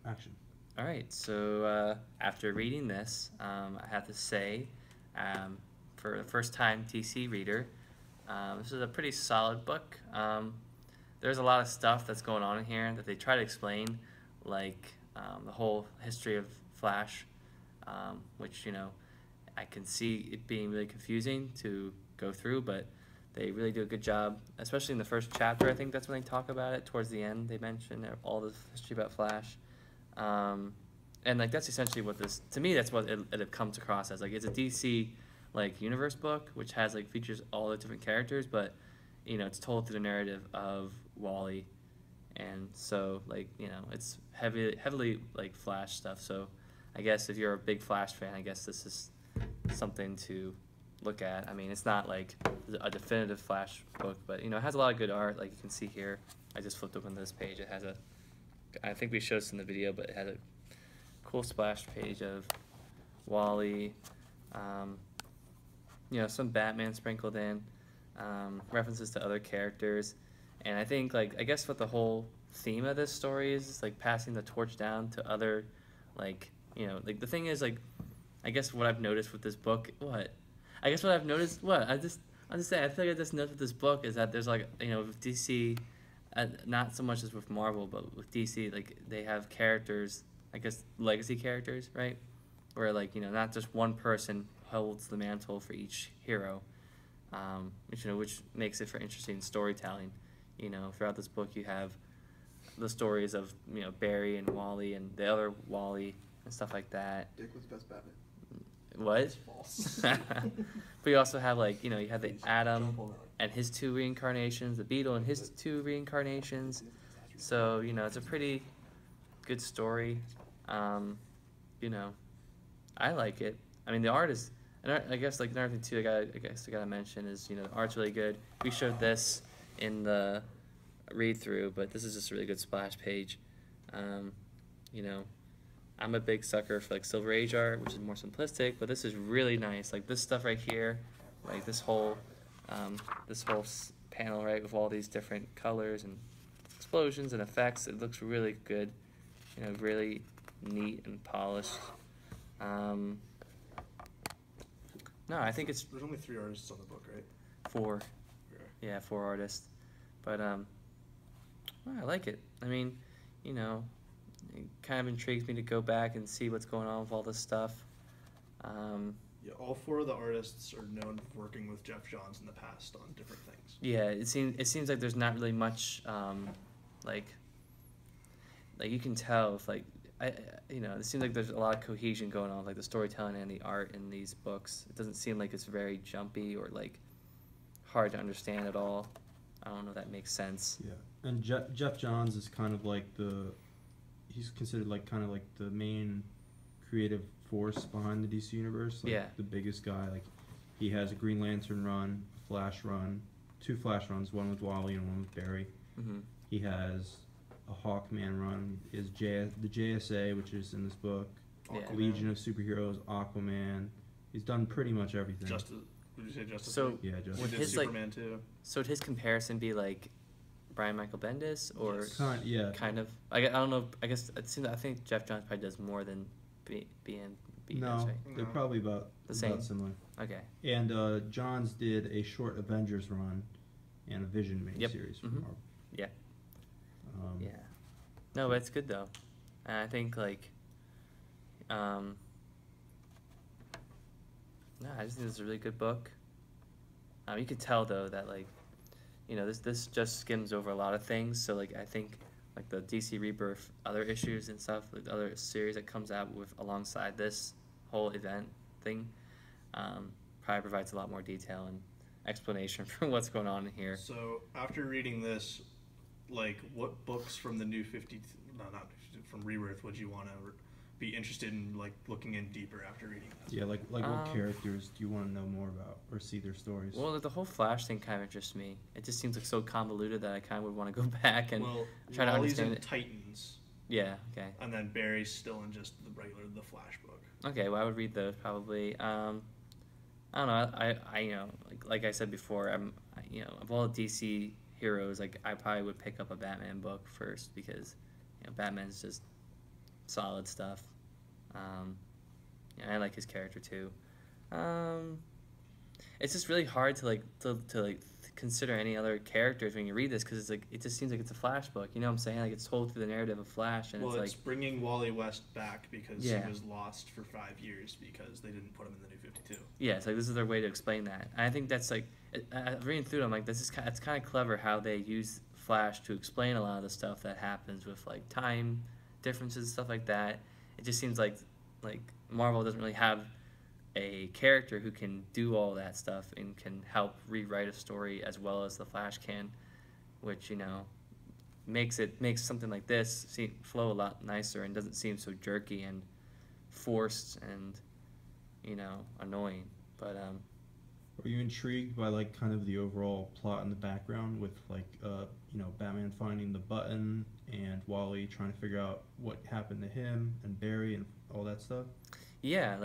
Action. All right, so after reading this, I have to say, for the first time DC reader, this is a pretty solid book. There's a lot of stuff that's going on in here that they try to explain, like the whole history of Flash, which, I can see it being really confusing to go through, but they really do a good job, especially in the first chapter. I think that's when they talk about it. Towards the end, they mention all the history about Flash. And like that's essentially what this, to me, that's what it comes across as. Like it's a DC like universe book, which has like features all the different characters, but it's told through the narrative of Wally, and so like it's heavily like Flash stuff. So I guess if you're a big Flash fan, I guess this is something to look at. I mean, it's not like a definitive Flash book, but it has a lot of good art. Like you can see here, I just flipped open this page. It has I think we showed this in the video, but it has a cool splash page of Wally, some Batman sprinkled in, references to other characters, and I think I guess what the whole theme of this story is like passing the torch down to other, like the thing is I guess what I've noticed with this book, I just say I feel like I just noticed with this book is that there's with DC, not so much as with Marvel, but with DC, like they have characters, I guess legacy characters, right? Where not just one person holds the mantle for each hero, which makes it for interesting storytelling. Throughout this book you have the stories of Barry and Wally and the other Wally and stuff like that. Dick was best Batman. What? That's false. But you also have you have the Atom and his 2 reincarnations, the Beetle and his 2 reincarnations. So it's a pretty good story. I like it. I mean, the art is, and I guess another thing too. I gotta mention is the art's really good. We showed this in the read through, but this is just a really good splash page. I'm a big sucker for Silver Age art, which is more simplistic, but this is really nice. Like this stuff right here, like this whole panel, right, with all these different colors and explosions and effects. It looks really good, really neat and polished. No, I think it's There's only 3 artists on the book, right? 4. Okay. Yeah, 4 artists. But well, I like it. I mean, it kind of intrigues me to go back and see what's going on with all this stuff. Yeah, all 4 of the artists are known for working with Jeff Johns in the past on different things. Yeah, it seems like there's not really much like you can tell if it seems like there's a lot of cohesion going on, like the storytelling and the art in these books. It doesn't seem like it's very jumpy or hard to understand at all. I don't know if that makes sense. Yeah, and Jeff Johns is kind of he's considered kind of the main creative force behind the DC universe. Yeah. The biggest guy. He has a Green Lantern run, a Flash run, 2 Flash runs, one with Wally and one with Barry. Mm-hmm. He has a Hawkman run, is the JSA, which is in this book, Yeah. Legion of Superheroes, Aquaman. He's done pretty much everything. Would you say Justice So League? Yeah, Justice He would did his Superman too. So would his comparison be Brian Michael Bendis or Yes. Yeah. kind of? I don't know. I guess it seems. I think Jeff Johns probably does more than BN does, No, right? they're No. probably about same? similar. Okay. And Johns did a short Avengers run and a Vision miniseries for Mhm. Marvel. Yeah. Yeah. No, but it's good though. And I think no, I just think it's a really good book. You could tell though that this just skims over a lot of things. So I think the DC Rebirth other issues and stuff, the other series that comes out with alongside this whole event thing, probably provides a lot more detail and explanation for what's going on in here. So after reading this, what books from the new 50, not from Rebirth, would you want to be interested in looking in deeper after reading this? Yeah, what characters do you want to know more about or see their stories? Well, the whole Flash thing kind of interests me. It just seems so convoluted that I kind of would want to go back and try to Wally's understand in it. Titans, Yeah. Okay. and then Barry's still in just the Flash book. Okay. Well, I would read those probably. I don't know. I like I said before, of all the DC heroes, I probably would pick up a Batman book first because Batman's just solid stuff. Yeah, I like his character too. It's just really hard to like consider any other characters when you read this because it's like it just seems like it's a Flash book. You know what I'm saying? Like it's told through the narrative of Flash, and Well, it's it's like bringing Wally West back because Yeah. he was lost for 5 years because they didn't put him in the New 52. yeah, it's like this is their way to explain that. And I think that's like reading through them like this is it's kind of clever how they use Flash to explain a lot of the stuff that happens with like time differences stuff like that. It just seems like Marvel doesn't really have a character who can do all that stuff and can help rewrite a story as well as the Flash can, which makes something like this flow a lot nicer and doesn't seem so jerky and forced and annoying. But Were you intrigued by like kind of the overall plot in the background with like Batman finding the button and Wally trying to figure out what happened to him and Barry and all that stuff? yeah,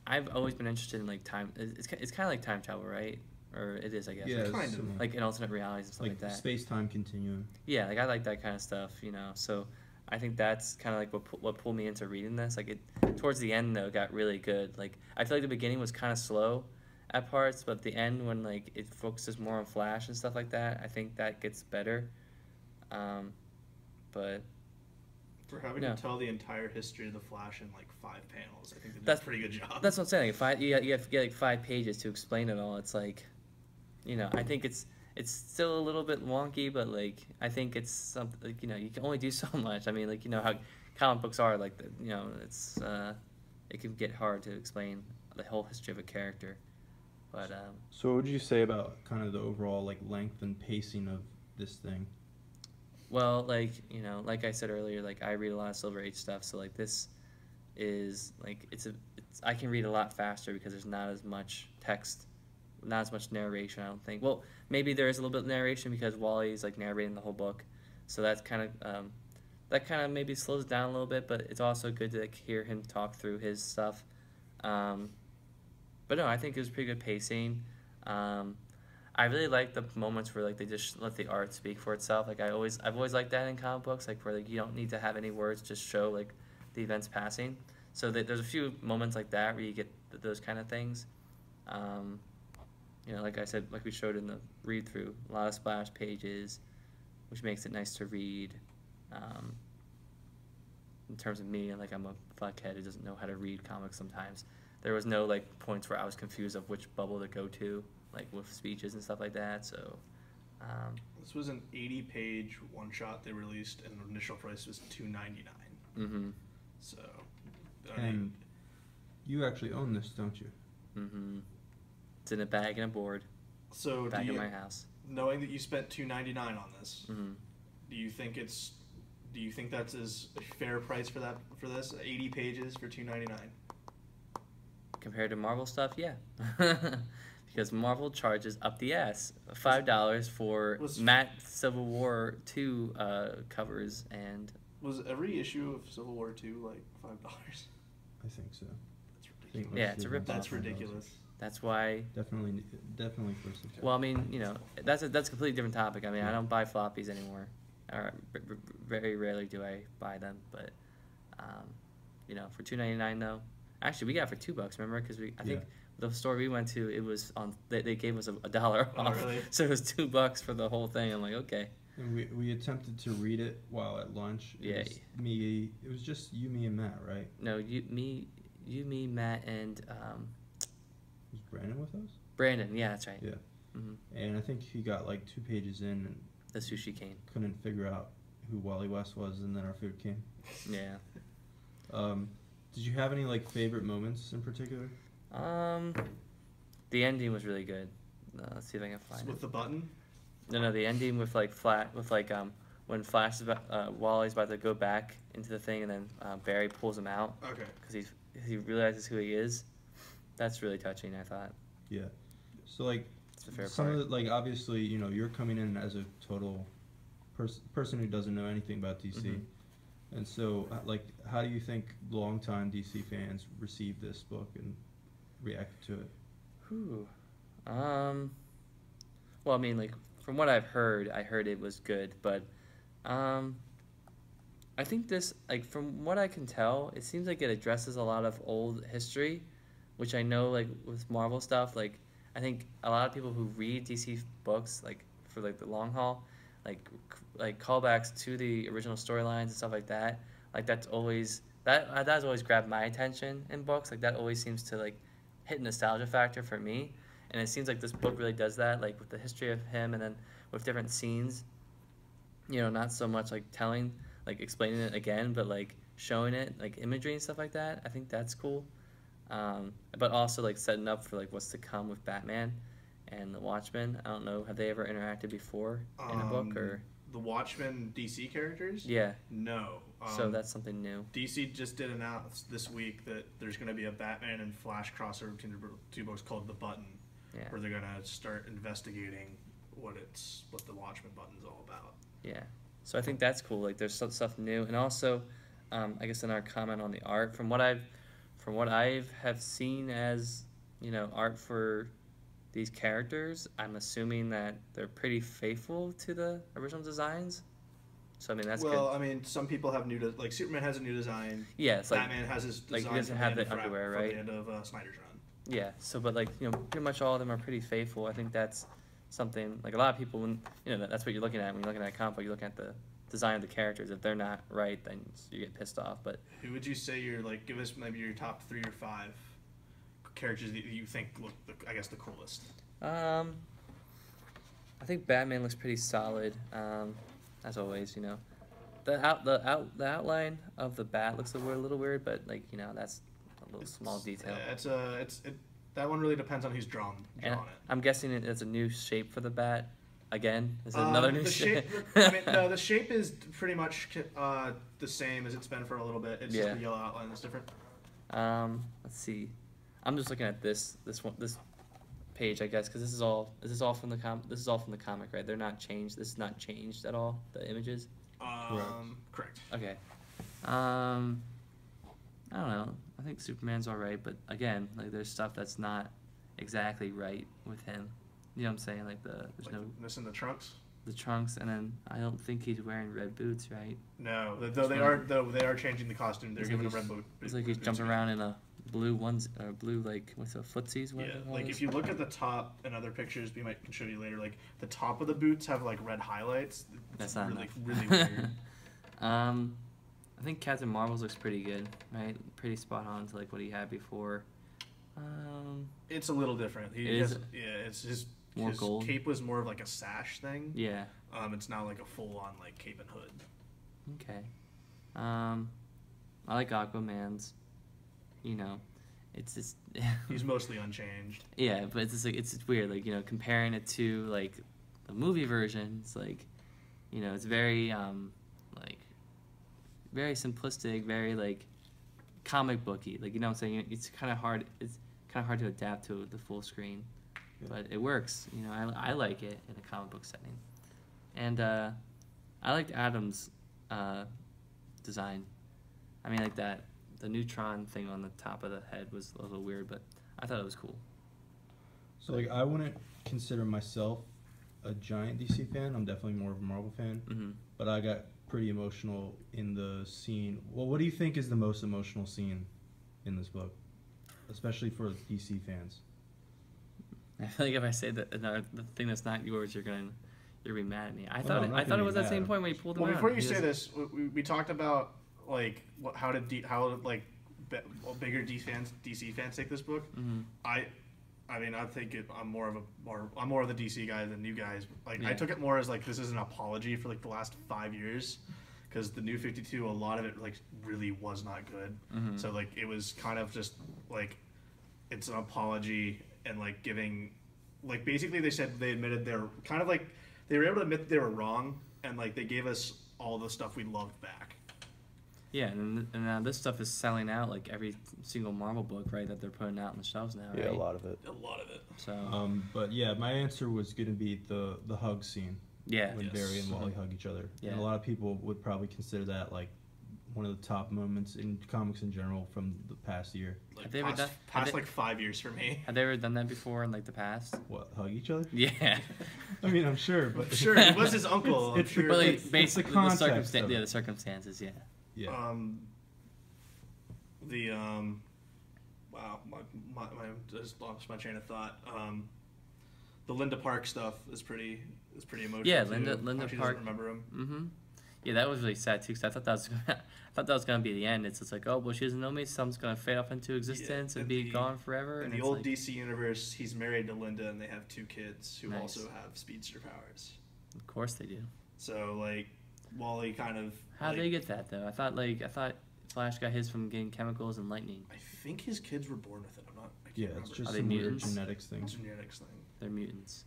I've always been interested in like time. It's kind of like time travel, right? Or it is, I guess. Yeah, Kind it's of. similar. Like in alternate realities and stuff like like that. space-time continuum. Yeah, like I like that kind of stuff, So I think that's kind of like what pulled me into reading this. Like towards the end though, it got really good. Like I feel like the beginning was kind of slow at parts, but the end when like it focuses more on Flash and stuff like that, I think that gets better. But For having No. to tell the entire history of the Flash in like 5 panels, I think they did That's- a pretty good job. that's what I'm saying. Like you have to get like 5 pages to explain it all. It's like, I think it's still a little bit wonky, but like I think it's something like you can only do so much. I mean, like how comic books are. Like it's it can get hard to explain the whole history of a character. But So what would you say about kind of the overall like length and pacing of this thing? well, like like I said earlier, like I read a lot of Silver Age stuff, so like this is like I can read a lot faster because there's not as much text, not as much narration. I don't think. Well, maybe there is a little bit of narration because Wally's like narrating the whole book, so that's kind of maybe slows it down a little bit. But it's also good to like, hear him talk through his stuff. But no, I think it was pretty good pacing. I really like the moments where like they just let the art speak for itself. Like I've always liked that in comic books, like where like you don't need to have any words, just show like the events passing. So there's a few moments like that where you get those kind of things. Like I said, like we showed in the read through, a lot of splash pages, which makes it nice to read. In terms of me, like I'm a fuckhead who doesn't know how to read comics sometimes. There was no like points where I was confused of which bubble to go to, like with speeches and stuff like that. So This was an 80-page one-shot they released, and the initial price was $2.99. So, And you actually own this, don't you? It's in a bag and a board so back in my house. knowing that you spent $2.99 on this, Mm-hmm. do you think that's as a fair price for this? 80 pages for $2.99. Compared to Marvel stuff, yeah. Because Marvel charges up the ass $5 for matte Civil War 2 covers, and Was every issue of Civil War 2 like $5? I think so. That's I think ridiculous. Yeah, most it's a of them rip-off. That's $5. ridiculous. that's why. Definitely first. Well, I mean, that's a completely different topic. I mean, I don't buy floppies anymore, or very rarely do I buy them. But for $2.99 though, actually we got it for $2. Remember? Because I think the store we went to, it was on. They gave us $1 off, Oh, really? so it was $2 for the whole thing. I'm like, okay. And we attempted to read it while at lunch. It was just you, me, and Matt, right? No, you, me, Matt, and Was Brandon with us? Brandon. Yeah, that's right. Yeah. hmm And I think he got like 2 pages in and The sushi cane. couldn't figure out who Wally West was, and then our food came. Yeah. Did you have any like favorite moments in particular? The ending was really good. Let's see if I can find With it. the button? No, the ending with like when Flash is Wally's about to go back into the thing, and then Barry pulls him out Okay. because he realizes who he is. That's really touching, I thought. Yeah. So like It's the fair some part. of the, like obviously you're coming in as a total person who doesn't know anything about DC, Mhm. and so like how do you think longtime DC fans receive this book and react to it? Whew. Well, I mean, like from what I've heard, I heard it was good, but I think this, like, from what I can tell, it seems like it addresses a lot of old history, which I know, like, with Marvel stuff, like, I think a lot of people who read DC books, like, for, like, the long haul, like callbacks to the original storylines and stuff like, that's always, that's always grabbed my attention in books, like, that always seems to, like, hit nostalgia factor for me, and it seems like this book really does that, like, with the history of him, and then with different scenes, not so much like telling, like explaining it again, but like showing it, like imagery and stuff like that. I think that's cool. But also like setting up for like what's to come with Batman and the Watchmen. I don't know, have they ever interacted before in a book or? The Watchmen DC characters? Yeah. No. So that's something new. DC just did announce this week that there's going to be a Batman and Flash crossover between the two books called The Button, where they're going to start investigating what the Watchmen button's all about. Yeah. So I think that's cool. Like there's some stuff new, and also, I guess in our comment on the art, from what I've have seen as art for these characters, I'm assuming that they're pretty faithful to the original designs. So I mean that's good. Well, I mean some people have like Superman has a new design. Yeah, it's like Batman has his design. Like he doesn't have the underwear, right? From the end of Snyder's run. Yeah. So, but like pretty much all of them are pretty faithful. I think that's something like a lot of people when that's what you're looking at when you're looking at a comic book. You're looking at the design of the characters. If they're not right, then you get pissed off. But who would you say give us maybe your top 3 or 5 characters that you think look the coolest? I think Batman looks pretty solid. As always, the outline of the bat looks a little weird, but like that's a little small detail. Yeah, that one really depends on who's drawn it. I'm guessing it's a new shape for the bat. Again, is it another new shape? No, the shape is pretty much the same as it's been for a little bit. It's just the yellow outline that's different. Let's see. I'm just looking at this page, I guess, because this is all from the comic, right? They're not changed. This is not changed at all. The images. Correct. Okay. I don't know. I think Superman's all right, but again, like there's stuff that's not exactly right with him. You know what I'm saying? Like there's no missing the trunks. The trunks, and then I don't think he's wearing red boots, right? No, though they are changing the costume. They're giving a red boot. It's like he's jumping around in a blue like what's the footsies? Yeah, like if you look at the top and other pictures we can show you later, like the top of the boots have like red highlights. That's not really weird. I think Captain Marvel's looks pretty good, right? Pretty spot on to like what he had before. It's a little different. It's his gold. Cape was more of like a sash thing. Yeah. It's not like a full on like cape and hood. Okay. I like Aquaman's. It's just he's mostly unchanged. Yeah, but it's just like it's weird, like comparing it to like the movie version. It's like, it's very like very simplistic, very like comic booky. Like what I'm saying, it's kind of hard. It's kind of hard to adapt to the full screen, but it works. I like it in a comic book setting, and I liked Adam's design. I mean, like that. The neutron thing on the top of the head was a little weird, but I thought it was cool. So, like, I wouldn't consider myself a giant DC fan. I'm definitely more of a Marvel fan. Mm-hmm. But I got pretty emotional in the scene. Well, what do you think is the most emotional scene in this book? Especially for DC fans. I feel like if I say the thing that's not yours, you're gonna be mad at me. I thought it was that same point when he pulled him out. Well, before you say this, we talked about like how bigger DC fans take this book. Mm-hmm. I mean, I think I'm more of the DC guy than you guys. Like, I took it more as like this is an apology for like the last 5 years, because the New 52, a lot of it like really was not good. Mm-hmm. So like it was kind of just like it's an apology and like giving, like basically they said they admitted they were able to admit they were wrong, and like they gave us all the stuff we loved back. Yeah, and now this stuff is selling out like every single Marvel book, right, that they're putting out on the shelves now, right? Yeah, a lot of it. So. But yeah, my answer was going to be the hug scene. Yeah. When Barry and Wally hug each other. Yeah. And a lot of people would probably consider that like one of the top moments in comics in general from the past year. Like Have they ever past, done- past have they- like 5 years for me. Have they ever done that before in like the past? What, hug each other? Yeah. I mean, I'm sure, but Sure, it was his uncle. I'm it's sure. But like, it's the basically the context circumstance, of yeah, it. the circumstances, yeah. yeah. Wow, my just lost my train of thought. The Linda Park stuff is pretty emotional. Yeah, too. Linda How she Park. doesn't remember him. Mm-hmm. Yeah, that was really sad too, because I thought that was gonna be the end. It's just like, oh, well, she doesn't know me, so I'm just gonna fade off into existence and in be the- gone forever. In And the it's old like, DC universe, he's married to Linda, and they have 2 kids who Nice. also have speedster powers. of course they do. So like, Wally kind of. How like, do they get that though? I thought Flash got his from getting chemicals and lightning. I think his kids were born with it. I can't Yeah, remember. it's just Are they some weird mutants? genetics thing. It's a genetics thing. They're mutants.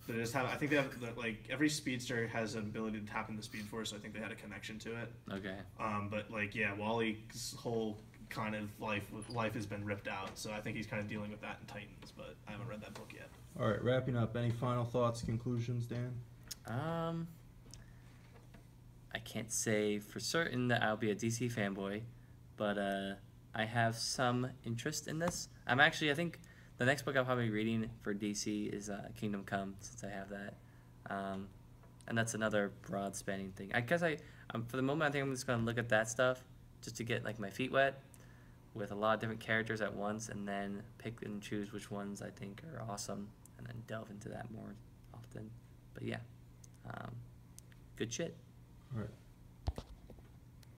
They just have. I think they have like every speedster has an ability to tap into Speed Force. So I think they had a connection to it. Okay. But like, yeah, Wally's whole kind of life has been ripped out. So I think he's kind of dealing with that in Titans. But I haven't read that book yet. All right, wrapping up. Any final thoughts, conclusions, Dan? I can't say for certain that I'll be a DC fanboy, but I have some interest in this. I think the next book I'll probably be reading for DC is Kingdom Come, since I have that. And that's another broad spanning thing. I guess for the moment, I think I'm just going to look at that stuff just to get like my feet wet with a lot of different characters at once, and then pick and choose which ones I think are awesome, and then delve into that more often. But yeah, good shit. All right.